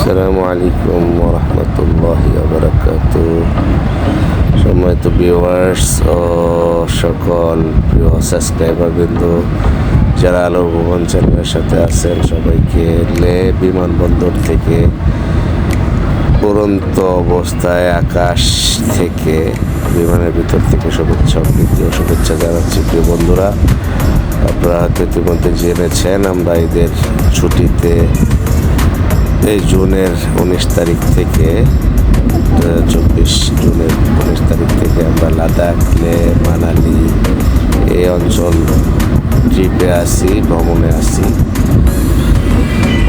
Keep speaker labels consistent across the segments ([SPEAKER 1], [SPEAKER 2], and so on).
[SPEAKER 1] আসসালামু আলাইকুম ওরহমতুল্লাহি ওয়াবারাকাতুহু। সম্মানিত ভিউয়ার্স ও সকল প্রিয় সাবস্ক্রাইবারবৃন্দ যারা আলোর ভুবন চ্যানেলের সাথে আছেন, সবাইকে লে বিমানবন্দর থেকে উড়ন্ত অবস্থায় আকাশ থেকে বিমানের ভিতর থেকে শুভেচ্ছা জানাচ্ছি। প্রিয় বন্ধুরা, আপনারা হয়তো ইতিমধ্যে জেনেছেন আমরা ঈদের ছুটিতে এই জুনের 19 তারিখ থেকে 24 জুনের 19 তারিখ থেকে আমরা লাদাখ, লে, মানালি এই অঞ্চল ট্রিপে আসি, ভ্রমণে আসি।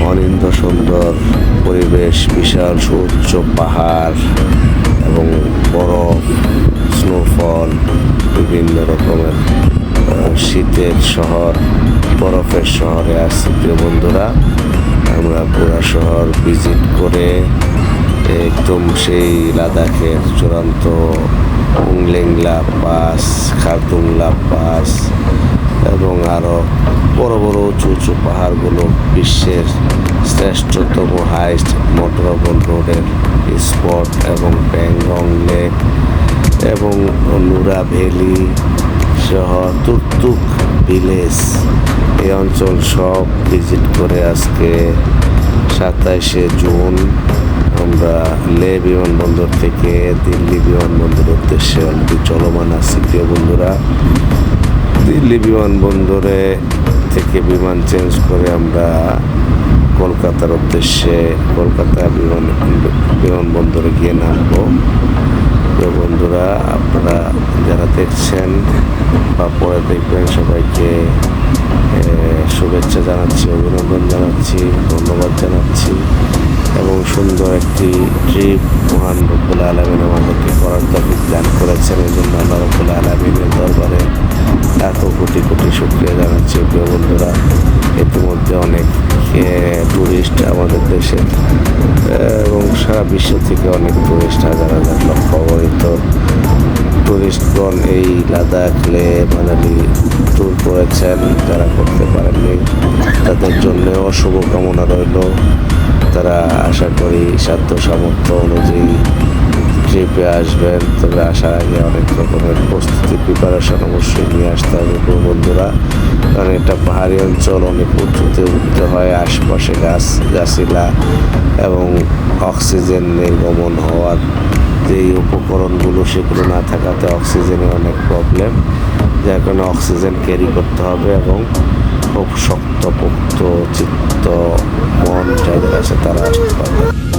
[SPEAKER 1] অনিন্দ্য সুন্দর পরিবেশ, বিশাল সুউচ্চ পাহাড় এবং বরফ, স্নোফল, বিভিন্ন রকমের শীতের শহর, বরফের শহরে আসছি। প্রিয় বন্ধুরা, আমরা পুরা শহর ভিজিট করে একদম সেই লাদাখের চূড়ান্ত উংলেংলা পাস, খারদুংলা পাস এবং আরও বড় বড় উঁচু উঁচু পাহাড়গুলো, বিশ্বের শ্রেষ্ঠতম হাইস্ট মোটরবল রোডের স্পট এবং প্যাংগং লেক এবং নুরা ভ্যালি শহর, তুকতুক ভিলেজ, এই অঞ্চল সব ভিজিট করে আজকে 27শে জুন আমরা লে বিমানবন্দর থেকে দিল্লি বিমানবন্দরের উদ্দেশ্যে অলরেডি চলমান আছি। প্রিয় বন্ধুরা, দিল্লি বিমানবন্দরে থেকে বিমান চেঞ্জ করে আমরা কলকাতার উদ্দেশ্যে কলকাতা বিমানবন্দরে গিয়ে নামবো। প্রিয় বন্ধুরা, আপনারা যারা দেখছেন বা পরে দেখবেন সবাইকে শুভেচ্ছা জানাচ্ছি, অভিনন্দন জানাচ্ছি, ধন্যবাদ জানাচ্ছি এবং সুন্দর একটি ট্রিপ মহান রব্বুল আলামিন আমাদেরকে করার তৌফিক দান করেছেন। এই জন্য আল্লাহ রব্বুল আলামিনের দরবারে এত কোটি কোটি শুকরিয়া জানাচ্ছি। প্রিয় বন্ধুরা, ইতিমধ্যে অনেক টুরিস্ট আমাদের দেশে এবং সারা বিশ্ব থেকে অনেক টুরিস্ট, হাজার হাজার লক্ষ অগণিত টুরিস্টগণ এই লাদাখ, লে, মানালি ট্যুর করেছেন। যারা করতে পারেননি তাদের জন্যও শুভকামনা রইল। তারা আশা করি সাধ্য সামর্থ্য অনুযায়ী ট্রিপে আসবেন, তবে আসার আগে অনেক রকমের প্রস্তুতি, প্রিপারেশন অবশ্যই নিয়ে আসতে হবে বন্ধুরা, কারণ এটা পাহাড়ি অঞ্চল, অনেক উঁচুতে উঠতে হয়, আশপাশে গাছিলা এবং অক্সিজেন নির্গমন হওয়ার যেই উপকরণগুলো সেগুলো না থাকাতে অক্সিজেনের অনেক প্রবলেম, যার কারণে অক্সিজেন ক্যারি করতে হবে এবং খুব শক্তপোক্ত চিত্ত মন যাদের আছে তারা আসতে পারবে।